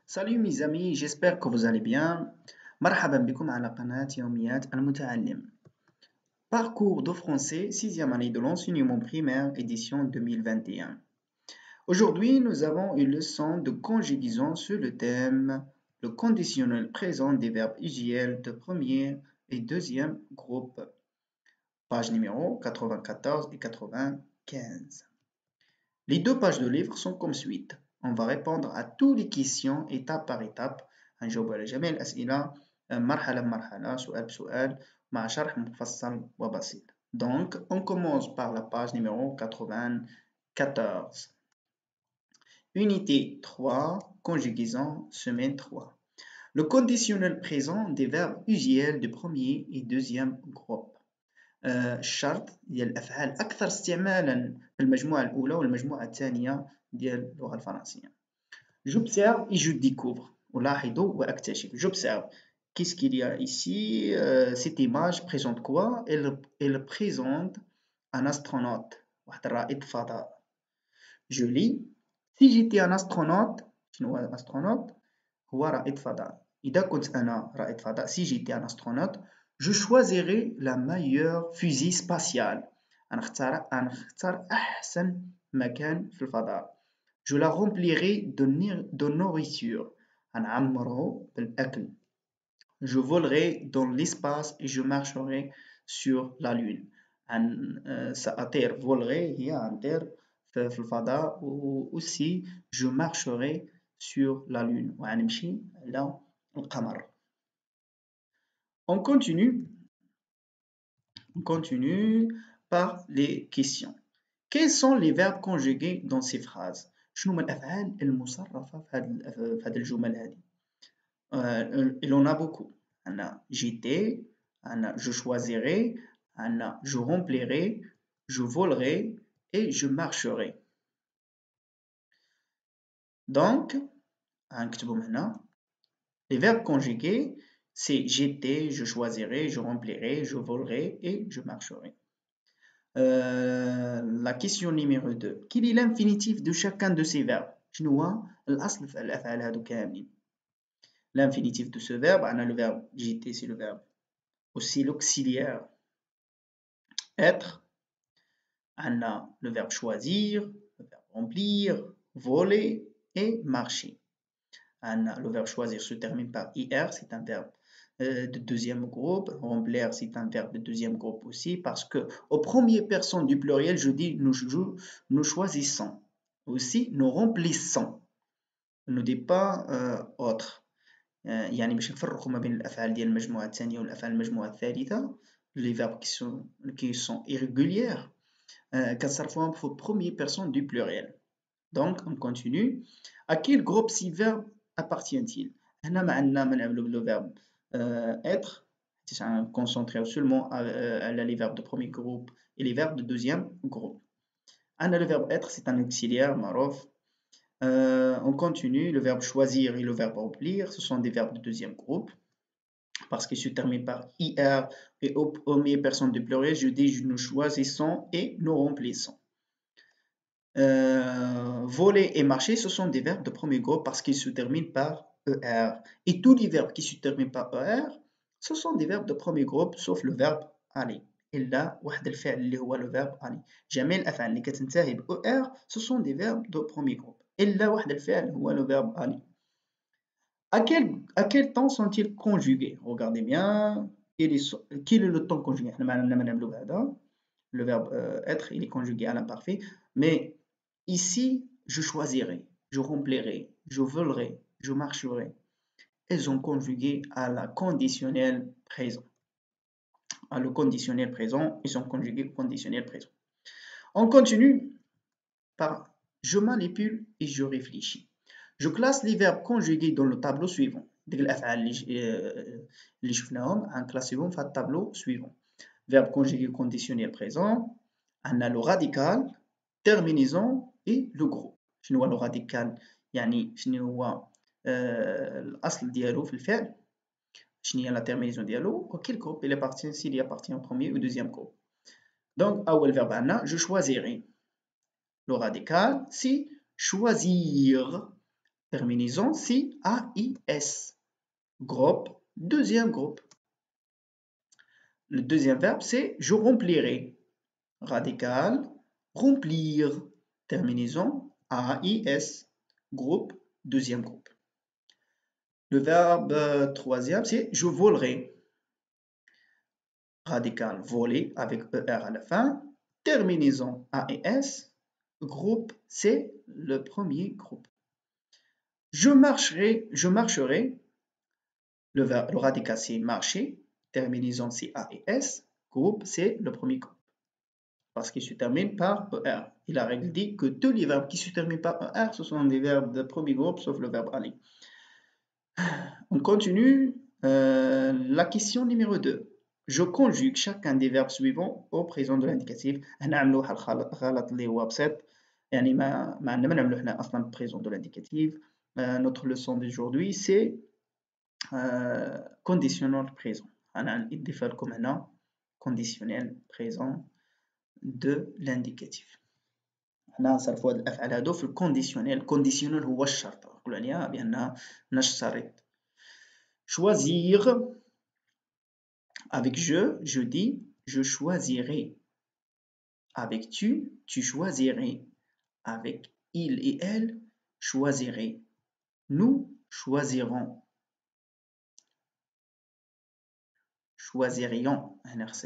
Salut mes amis, j'espère que vous allez bien. مرحبا بكم على قناة يوميات المتعلم. Parcours de français, 6e année de l'enseignement primaire, édition 2021. Aujourd'hui, nous avons une leçon de conjugaison sur le thème le conditionnel présent des verbes usuels de premier et deuxième groupe. Page numéro 94 et 95. Les deux pages de livre sont comme suite. On va répondre à toutes les questions étape par étape. هنجاوب على جميع الأسئلة مرحلة بمرحلة سؤال بسؤال مع شرح مفصل وبسيط. Donc, on commence par la page numéro 94. Unité 3, conjugaison, semaine 3. Le conditionnel présent des verbes usuels du premier et deuxième groupe. الشرط ديال الأفعال أكثر استعمالا في المجموعة الأولى والمجموعة الثانية ديال اللغة الفرنسية. J'observe et je découvre. ألاحظ وأكتشف. J'observe. Qu'est-ce qu'il y a ici? Cette image présente quoi? Elle présente un astronaute. واحد رائد فضاء. Je lis. Si j'étais un astronaute, شنو هو astronaute؟ هو رائد فضاء. إذا كنت أنا رائد فضاء, si j'étais un astronaute, je choisirais la meilleure fusée spatiale. أنا اختار أحسن مكان في الفضاء. Je la remplirai de nourriture. هنعمره بالأكل. Je volerai dans l'espace et je marcherai sur la lune. سأطير volerai هي هنطير في الفضاء و aussi je marcherai sur la lune. وهنمشي على القمر. On continue par les questions. Quels sont les verbes conjugués dans ces phrases? شنو هما الأفعال المصرفة في هذه الجمل هذه؟ Il en a beaucoup. عندنا j'étais, عندنا je choisirai, عندنا je remplirai, je volerai et je marcherai. Donc, هنكتبهم هنا. Les verbes conjugués, c'est j'étais, je choisirai, je remplirai, je volerai et je marcherai. La question numéro 2. Quel est l'infinitif de chacun de ces verbes? شنو هو الأصل في الأفعال هادو كاملين؟ L'infinitif de ce verbe, on a le verbe j'étais, c'est le verbe. Aussi l'auxiliaire être. On a le verbe choisir, le verbe remplir, voler et marcher. On a le verbe choisir se termine par IR, c'est un verbe de deuxième groupe. Remplir, c'est un verbe de deuxième groupe aussi parce que aux premières personnes du pluriel, je dis nous choisissons. Aussi, nous remplissons. Ne dis pas autre. يعني باش نفرقوا ما بين الأفعال ديال المجموعة الثانية والأفعال المجموعة الثالثة les verbes qui sont irréguliers كنصرفوهم في première personne du pluriel. Donc on continue. À quel groupe ces verbes appartient-il? هنا ما عندنا ما نعملو le verbe être c'est concentré seulement à les verbes de premier groupe et les verbes de deuxième groupe. عندنا le verbe être c'est un auxiliaire معروف. On continue, le verbe choisir et le verbe remplir, ce sont des verbes de deuxième groupe, parce qu'ils se terminent par IR et aux premières personnes du pluriel, je dis nous choisissons et nous remplissons. Voler et marcher, ce sont des verbes de premier groupe parce qu'ils se terminent par ER. Et tous les verbes qui se terminent par ER, ce sont des verbes de premier groupe, sauf le verbe aller. إلا واحد الفعل اللي هو le verbe aller. جميع الأفعال اللي كتنتهي ب ER, ce sont des verbes de premier groupe. إلا واحد الفعل هو le verbe aller. À quel temps sont-ils conjugués? Regardez bien. Quel est le temps conjugué? Le verbe être, il est conjugué à l'imparfait. Mais ici, je choisirai, je remplirai, je volerai, je marcherai. Elles sont conjuguées à la conditionnel présent. À le conditionnel présent, ils sont conjugués au conditionnel présent. On continue par je manipule et je réfléchis. Je classe les verbes conjugués dans le tableau suivant. ديك الأفعال اللي شفناهم غنكلاسيهم في الtableau suivant. Verbe conjugué conditionnel présent, on a le radical, terminaison et le groupe. شنو هو le radical؟ يعني شنو هو الأصل ديالو في الفعل؟ شنو هي la terminaison ديالو؟ وquel groupe il appartient s'il y appartient au premier ou deuxième groupe. Donc أول verbe عندنا je choisirai. Le radical c'est choisir. terminaison C-A-I-S. Groupe, deuxième groupe. Le deuxième verbe, c'est je remplirai. Radical, remplir. Terminaison A-I-S. Groupe, deuxième groupe. Le verbe troisième, c'est je volerai. Radical, voler avec ER à la fin. Terminaison A-I-S. Groupe, c'est le premier groupe. Je marcherai. Le radical, c'est marcher. Terminaison, c'est A-I-S. Groupe, c'est le premier groupe. Parce qu'il se termine par ER. Et la règle dit que tous les verbes qui se terminent par ER, ce sont des verbes de premier groupe, sauf le verbe aller. On continue. La question numéro 2. Je conjugue chacun des verbes suivants au présent de l'indicatif. هنعملوا الغلط اللي هو بسيط. يعني ما عندنا ما نعملو حنا اصلا présent de l'indicatif. Notre leçon d'aujourd'hui c'est conditionnel présent. انا نضيف لكم هنا conditionnel présent de l'indicatif. هنا صرفوا هاد الافعال هادو في الكونديسيونيل. الكونديسيونيل هو الشرط. نقول عليها بان نشترط. Choisir. Avec je dis je choisirai. Avec tu choisirais. Avec il et elle, choisirait. Nous choisirons. Choisirions. هنا خص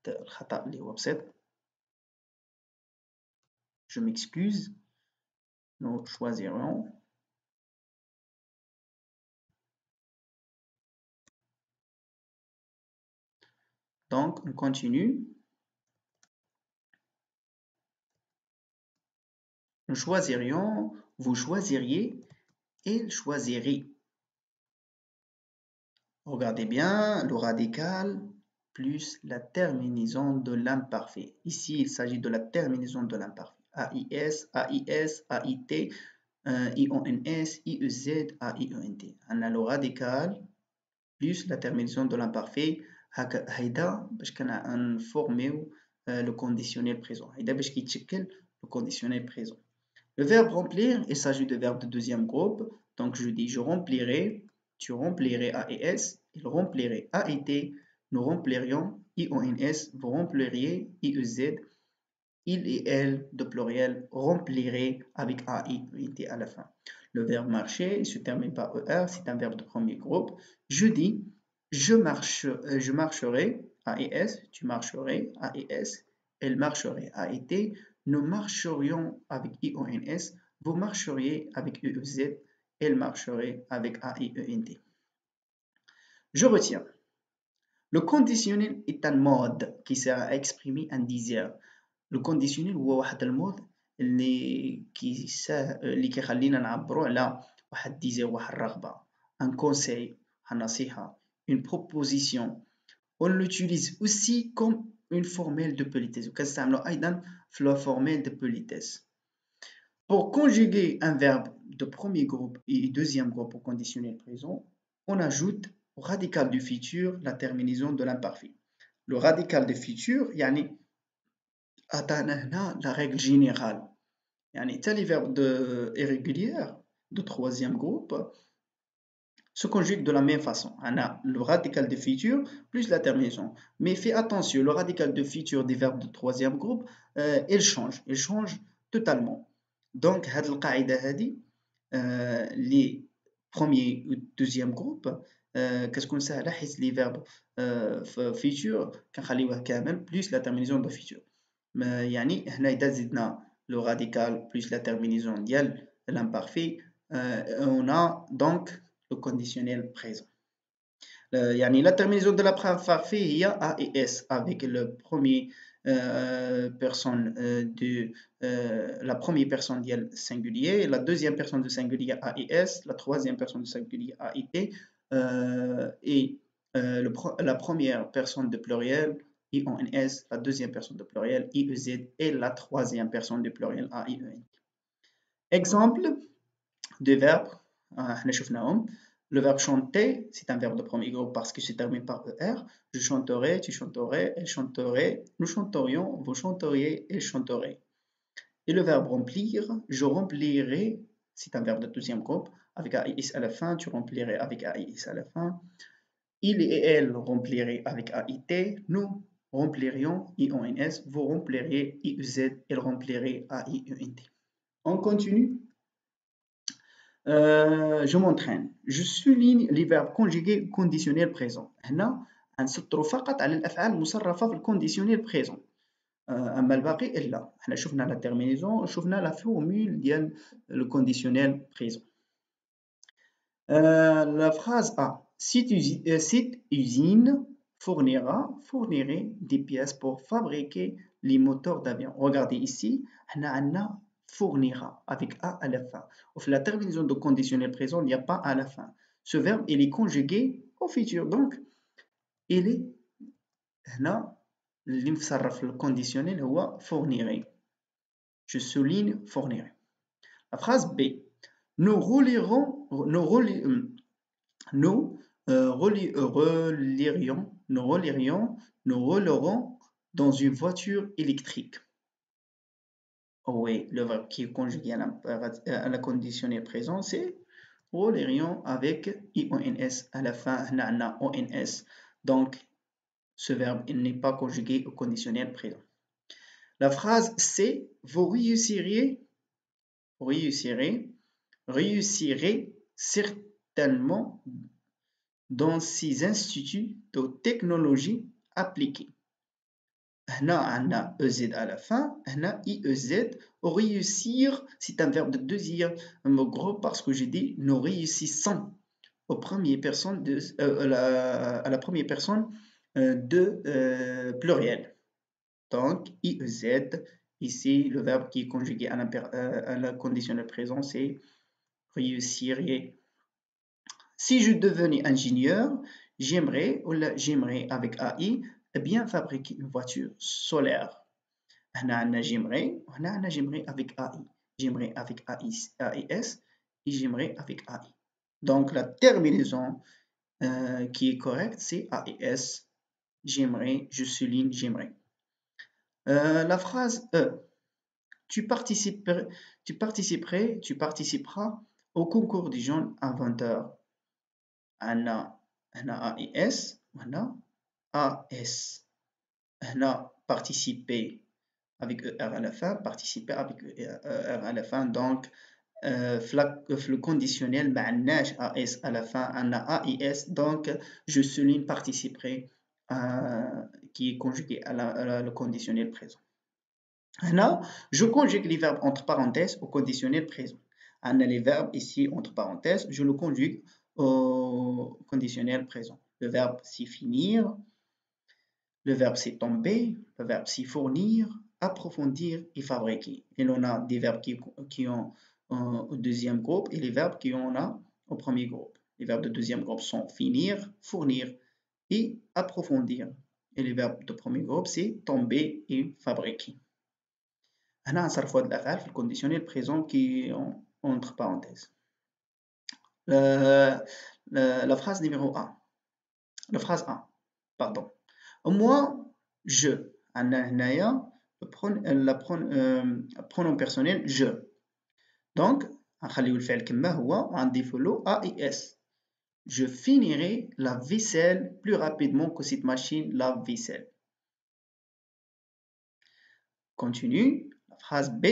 الخطأ اللي هو بسيط. Je m'excuse. Nous choisirons. Donc, on continue. Nous choisirions, vous choisiriez, il choisirait. Regardez bien, le radical plus la terminaison de l'imparfait. Ici, il s'agit de la terminaison de l'imparfait. A-I-S, A-I-S, A-I-T, I-O-N-S, I-E-Z, A-I-E-N-T. On a le radical plus la terminaison de l'imparfait. هيدا باش كنفورميو le conditionnel présent. هيدا باش كيتشكل le conditionnel présent. Le verbe remplir, il s'agit de verbe de deuxième groupe. Donc je dis je remplirai, tu remplirais A-E-S, il remplirait A-E-T, nous remplirions I-O-N-S, vous rempliriez I-E-Z, il et elle de pluriel rempliraient avec A-I-E-T à la fin. Le verbe marcher, il se termine par ER, c'est un verbe de premier groupe. Je dis je marcherai, A-E-S, tu marcherais, A-E-S, elle marcherait, A-E-T, nous marcherions avec I-O-N-S, vous marcheriez avec E-E-Z, elle marcherait avec A-I-E-N-T. Je retiens. Le conditionnel est un mode qui sert à exprimer un désir. Le conditionnel هو واحد المود اللي كيخلينا نعبروا على واحد ديزير، واحد الرغبة. Un conseil, النصيحة, une proposition. On l'utilise aussi comme une formule de politesse. وكنستعملوا أيضا في la formule de politesse. Pour conjuguer un verbe de premier groupe et deuxième groupe au conditionnel présent, on ajoute au radical du futur la terminaison de l'imparfait. Le radical du futur, يعني عطانا هنا la règle générale. يعني حتى les verbes irréguliers de troisième groupe se conjuguent de la même façon. On a le radical de futur plus la terminaison. Mais fais attention, le radical de futur des verbes de troisième groupe, il change totalement. Donc, هاد القاعدة هادي les premiers ou deuxième groupe كتكون سهلة حيت les verbes futur كنخليوه كامل plus la terminaison de futur. يعني هنا إذا زدنا le radical plus la terminaison ديال l'imparfait, on a donc le conditionnel présent. يعني la terminaison de l'imparfait هي A et S avec le premier personne la première personne ديال singulier, la deuxième personne du singulier A et S, la troisième personne du singulier A et T, et la première personne de pluriel I-O-N-S, la deuxième personne de pluriel I-E-Z et la troisième personne de pluriel A-I-E-N. Exemple de verbes, le verbe chanter, c'est un verbe de premier groupe parce qu'il se termine par ER. Je chanterai, tu chanterais, elle chanterait, nous chanterions, vous chanteriez, elle chanterait. Et le verbe remplir, je remplirai, c'est un verbe de deuxième groupe, avec AIS à la fin, tu remplirais avec AIS à la fin. Il et elle rempliraient avec AIT, nous remplirions IONS, vous rempliriez IEZ, elle remplirait AIENT. On continue. Je m'entraîne. Je souligne les verbes conjugués conditionnels présents. هنا غنسطروا فقط على الأفعال المصرفة في الكونديسيونيل بريزون. أما الباقي إلا. حنا شفنا لا terminaison وشفنا لا formule ديال le conditionnel présent. La phrase A. Cette usine fournirait des pièces pour fabriquer les moteurs d'avion. Regardez ici, on a fournira avec A à la fin. Au la terminaison de conditionnel présent, il n'y a pas à la fin. Ce verbe, il est conjugué au futur. Donc, il est là, le conditionnel هو fournirait. Je souligne fournirait. La phrase B. Nous relierons dans une voiture électrique. Oh oui, le verbe qui est conjugué à la conditionnel présent, c'est roulerions avec IONS à la fin, on ONS. Donc, ce verbe il n'est pas conjugué au conditionnel présent. La phrase C, vous réussirez certainement dans ces instituts de technologie appliquée. هنا عندنا EZ à la fin, هنا IEZ. Réussir, c'est un verbe de deuxième groupe parce que j'ai dit nous réussissons à la première personne de pluriel. Donc IEZ, ici le verbe qui est conjugué à la conditionnel présent, c'est réussirait. Si je devenais ingénieur, j'aimerais avec AI bien fabriquer une voiture solaire. J'aimerais avec AI. J'aimerais avec AIS et j'aimerais avec AI. Donc la terminaison qui est correcte, c'est AIS. J'aimerais, je souligne, j'aimerais. La phrase E. Tu participeras au concours des jeunes inventeurs. هنا AIS وهنا AS. هنا participer avec ER à la fin, participer avec ER à la fin. Donc, le conditionnel معناش AS à la fin, on a AIS. Donc, je souligne participer qui est conjugué à le conditionnel présent. Là, je conjugue les verbes entre parenthèses au conditionnel présent. On a les verbes ici entre parenthèses, je le conjugue au conditionnel présent. Le verbe c'est finir, le verbe c'est tomber, le verbe c'est fournir, approfondir et fabriquer. Et l'on a des verbes qui ont au deuxième groupe et les verbes qui ont au premier groupe. Les verbes de deuxième groupe sont finir, fournir et approfondir. Et les verbes de premier groupe c'est tomber et fabriquer. هنا نصرفوا هاد الأفعال في الكونديسيونيل بريزون كي entre parenthèses. La phrase numéro 1. La phrase 1. Pardon. Moi, je. عندنا هنايا pronom personnel je. Donc غنخليو الفعل كما هو وغنضيفو له AIS. Je finirai la vaisselle plus rapidement que cette machine lave-vaisselle. Continue. La phrase B.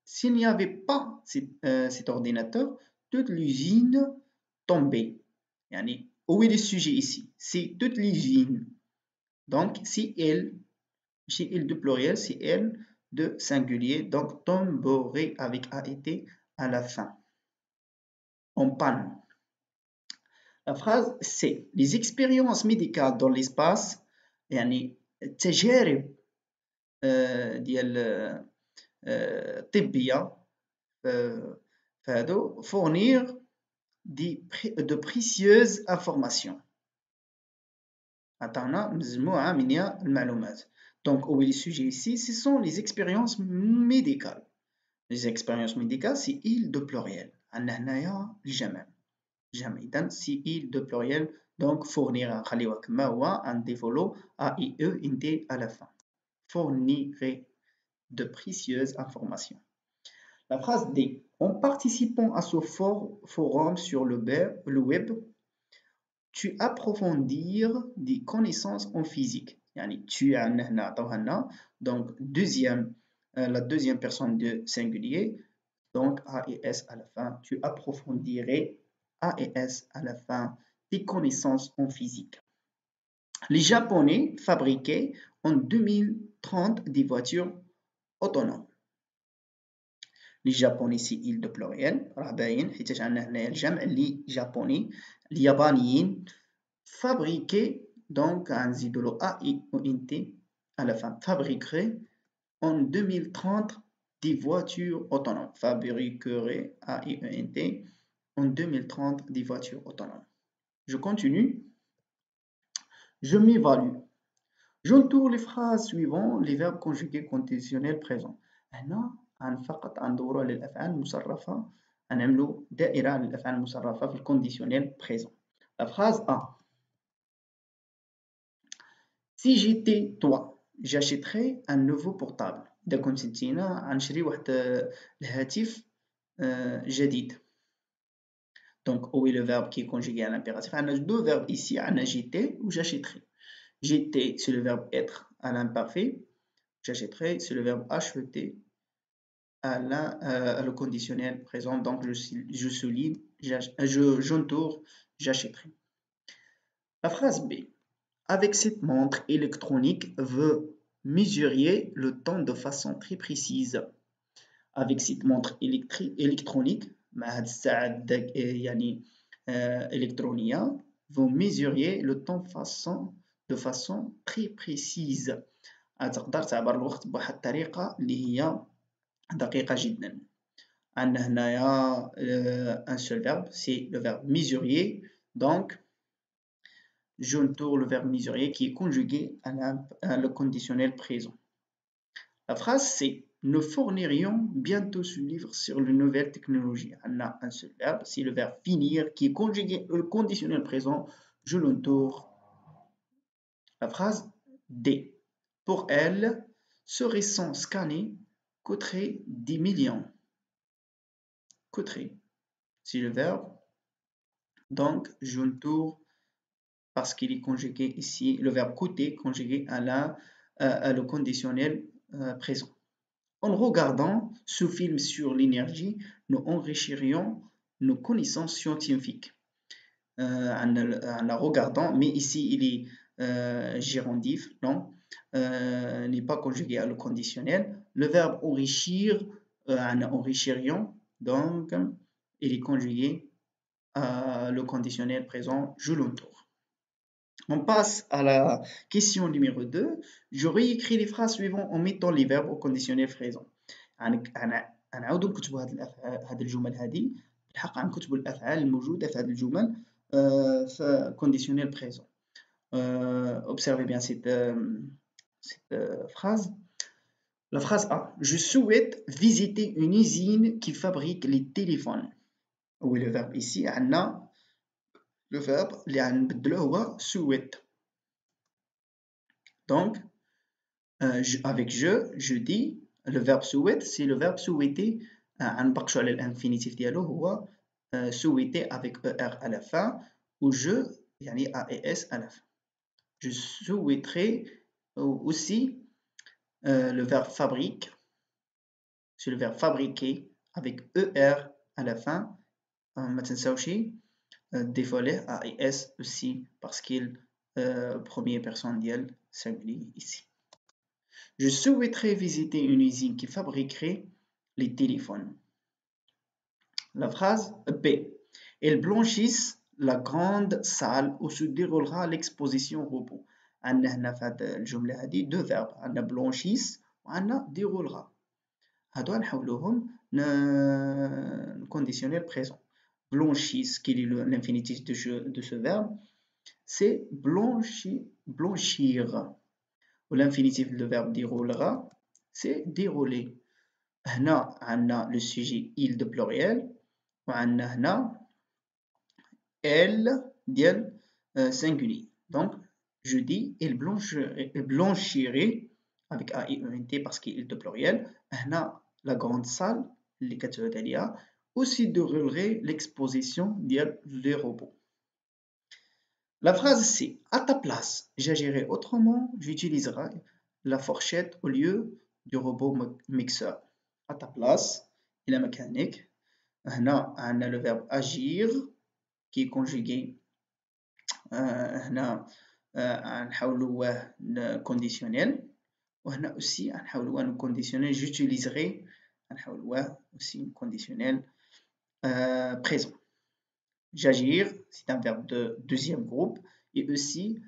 S'il n'y avait pas cet ordinateur, toute l'usine tombait. Yani, où est le sujet ici? C'est toute l'usine. Donc, si elle de pluriel, c'est elle de singulier. Donc, tomberait avec AET à la fin. En panne. La phrase C. Les expériences médicales dans l'espace, yani, تجارب ديال طبية فهادو fournir de précieuses informations. عطانا مجموعة من المعلومات. Donc où est le sujet ici? Ce sont les expériences médicales. Les expériences médicales c'est il de pluriel. عندنا هنايا الجمع. إذن c'est il de pluriel. Donc fournir نخليوها كما هو نضيفو له AIE à la fin. Fournirait de précieuses informations. La phrase D. En participant à ce forum sur le web, tu approfondir des connaissances en physique. Yani, tu as donc la deuxième personne de singulier, donc A et S à la fin. Tu approfondirais A et S à la fin des connaissances en physique. Les Japonais fabriquaient en 2030 des voitures autonomes. Les Japonais c'est il de pluriel راه باين حيتاش عندنا هنايا الجمع اللي جابوني اليابانيين fabriquer donc غنزيدو له A I O N T à la fin fabriquerait en 2030 des voitures autonomes fabriquerait A I O N T en 2030 des voitures autonomes. Je continue. Je m'évalue. J'entoure les phrases suivantes les verbes conjugués conditionnels présents. هنا فقط غندورو على الأفعال المصرفة غنعملو دائرة على الأفعال المصرفة في الكونديسيونيل présent. La phrase A. Si j'étais toi, j'achèterais un nouveau portable. إذا كنت نتينا غنشري واحد الهاتف جديد. Donc, où est le verbe qui est conjugué à l'impératif? On a deux verbes ici, on a j'étais ou j'achèterais. J'étais, c'est le verbe être à l'imparfait. J'achèterais, c'est le verbe acheter à le conditionnel présent. Donc, je souligne, j'entoure, j'achèterai. La phrase B. Avec cette montre électronique, veut mesurer le temps de façon très précise. Avec cette montre électronique, électronique, vous mesurez le temps de façon très précise. تقدر تعبر الوقت بواحد الطريقة اللي هي دقيقة جدا. عندنا هنايا un seul verbe, c'est le verbe mesurer. Donc, j'entoure le verbe mesurer qui est conjugué à le conditionnel présent. La phrase c'est nous fournirions bientôt ce livre sur les nouvelles technologies. On a un seul verbe, c'est le verbe finir qui est conjugué au conditionnel présent. Je l'entoure. La phrase D. Pour elle, ce récent scanner coûterait 10 millions. Coûterait. C'est le verbe. Donc, j'entoure parce qu'il est conjugué ici, le verbe coûter conjugué à le conditionnel présent. En regardant ce film sur l'énergie, nous enrichirions nos connaissances scientifiques. En regardant, mais ici il est gérondif, non, n'est pas conjugué à le conditionnel. Le verbe enrichir, enrichirions, donc il est conjugué à le conditionnel présent, je l'entoure. On passe à la question numéro 2. Je réécris les phrases suivantes en mettant les verbes au conditionnel présent. غنعاودو نكتبوا هاد الجمل هادي بالحق غنكتبوا الافعال الموجوده في هاد الجمل في conditionnel présent. Observez bien cette phrase. La phrase A. Je souhaite visiter une usine qui fabrique les téléphones. Où est le verbe ici? Le verbe اللي غنبدلوه هو souhaite. Donc, avec je dis, le verbe souhaite, c'est le verbe souhaiter. غنبقشوا على l'infinitif ديالو هو souhaiter avec ER à la fin ou je يعني AES à la fin. Je souhaiterais aussi le verbe fabrique, c'est le verbe fabriquer avec ER à la fin. ما تنساوش dévoiler AES aussi parce qu'il première personne ديال singulier ici. Je souhaiterais visiter une usine qui fabriquerait les téléphones. La phrase B. Elles blanchissent la grande salle où se déroulera l'exposition robot. عندنا هنا في هاد الجملة هادي دو فيرب عندنا blanchissent وعندنا déroulera. هادو نحولوهم conditionnel présent. Blanchissent, quel est l'infinitif de ce verbe? C'est blanchir. Ou l'infinitif du verbe déroulera, c'est dérouler. هنا عندنا le sujet il de pluriel وعندنا هنا elle ديال singulier. Donc je dis il blanchirait avec A I E N T parce qu'il est de pluriel. هنا la grande salle اللي كتعود عليها aussi de relever l'exposition ديال les robots. La phrase c'est à ta place, j'agirai autrement, j'utiliserai la fourchette au lieu du robot mixeur. À ta place, إلى مكانك. هنا عندنا le verbe agir qui est conjugué هنا نحولوه conditionnel وهنا aussi نحولوه conditionnel j'utiliserai نحولوه aussi conditionnel présent. J'agir, c'est un verbe de deuxième groupe et aussi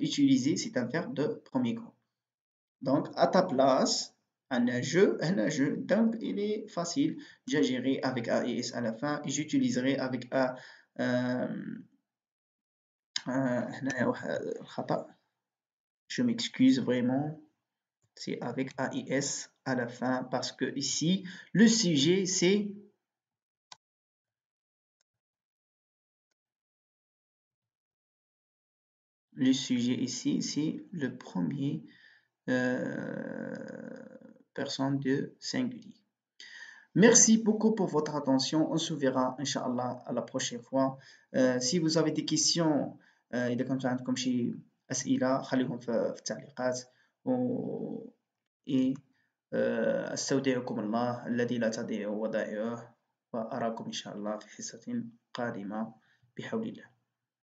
utiliser, c'est un verbe de premier groupe. Donc, à ta place, un je, donc il est facile. J'agirai avec AES à la fin et j'utiliserai avec A. Je m'excuse vraiment, c'est avec AES à la fin parce que ici, le sujet c'est le sujet ici, c'est le premier personne de singulier. Merci beaucoup pour votre attention. On se verra, Inch'Allah, à la prochaine fois. Si vous avez des questions, إذا كنت عندكم شي أسئلة خليهم في التعليقات أستودعكم الله الذي لا تضيع ودائعه وأراكم إن شاء الله في حصة قادمة بحول الله.